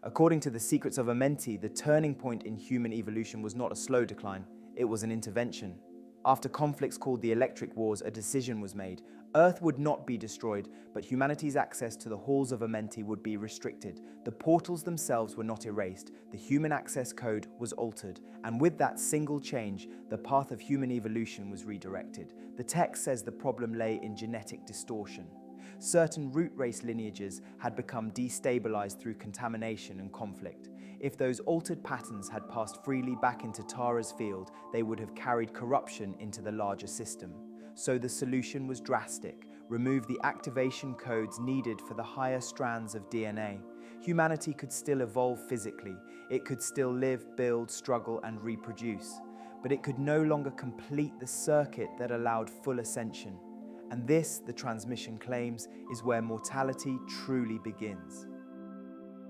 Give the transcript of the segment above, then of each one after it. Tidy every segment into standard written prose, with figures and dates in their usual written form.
According to the Secrets of Amenti, the turning point in human evolution was not a slow decline, it was an intervention. After conflicts called the Electric Wars, a decision was made. Earth would not be destroyed, but humanity's access to the halls of Amenti would be restricted. The portals themselves were not erased, the human access code was altered, and with that single change, the path of human evolution was redirected. The text says the problem lay in genetic distortion. Certain root race lineages had become destabilized through contamination and conflict. If those altered patterns had passed freely back into Tara's field, they would have carried corruption into the larger system. So the solution was drastic: remove the activation codes needed for the higher strands of DNA. Humanity could still evolve physically, it could still live, build, struggle, and reproduce, but it could no longer complete the circuit that allowed full ascension. And this, the transmission claims, is where mortality truly begins.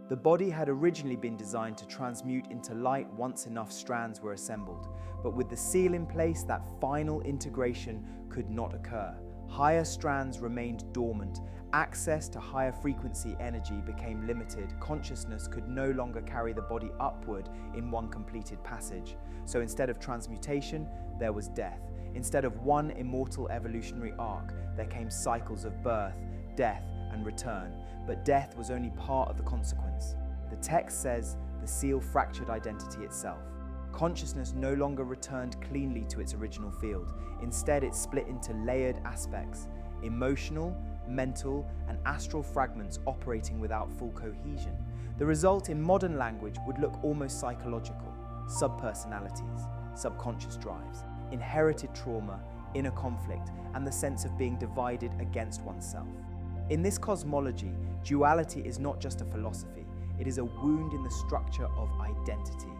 The body had originally been designed to transmute into light once enough strands were assembled, but with the seal in place, that final integration could not occur. Higher strands remained dormant, access to higher frequency energy became limited, consciousness could no longer carry the body upward in one completed passage. So instead of transmutation, there was death. Instead of one immortal evolutionary arc, there came cycles of birth, death, and return. But death was only part of the consequence. The text says the seal fractured identity itself. Consciousness no longer returned cleanly to its original field. Instead, it split into layered aspects: emotional, mental, and astral fragments operating without full cohesion. The result in modern language would look almost psychological: subpersonalities, subconscious drives, inherited trauma, inner conflict, and the sense of being divided against oneself. In this cosmology, duality is not just a philosophy, it is a wound in the structure of identity.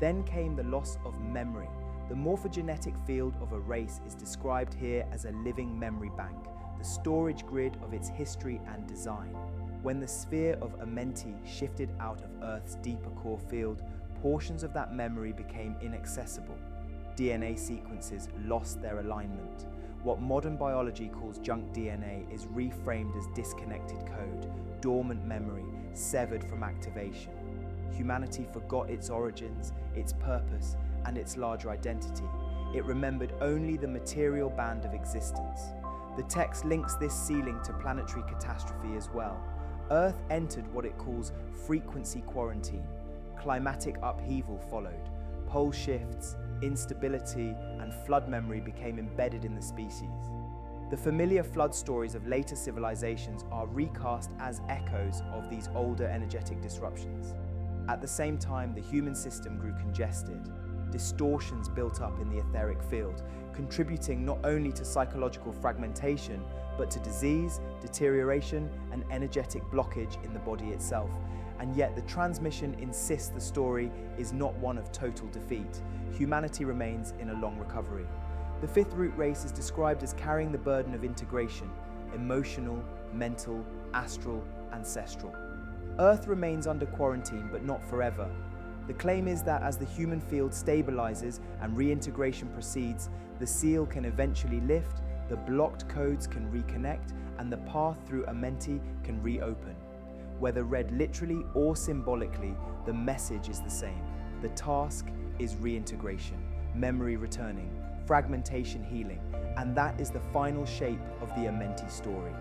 Then came the loss of memory. The morphogenetic field of a race is described here as a living memory bank, the storage grid of its history and design. When the sphere of Amenti shifted out of Earth's deeper core field, portions of that memory became inaccessible. DNA sequences lost their alignment. What modern biology calls junk DNA is reframed as disconnected code, dormant memory, severed from activation. Humanity forgot its origins, its purpose, and its larger identity. It remembered only the material band of existence. The text links this sealing to planetary catastrophe as well. Earth entered what it calls frequency quarantine. Climatic upheaval followed. Pole shifts, instability, and flood memory became embedded in the species. The familiar flood stories of later civilizations are recast as echoes of these older energetic disruptions. At the same time, the human system grew congested. Distortions built up in the etheric field, contributing not only to psychological fragmentation, but to disease, deterioration, and energetic blockage in the body itself. And yet the transmission insists the story is not one of total defeat. Humanity remains in a long recovery. The fifth root race is described as carrying the burden of integration: emotional, mental, astral, ancestral. Earth remains under quarantine, but not forever. The claim is that as the human field stabilizes and reintegration proceeds, the seal can eventually lift, the blocked codes can reconnect, and the path through Amenti can reopen. Whether read literally or symbolically, the message is the same. The task is reintegration, memory returning, fragmentation healing, and that is the final shape of the Amenti story.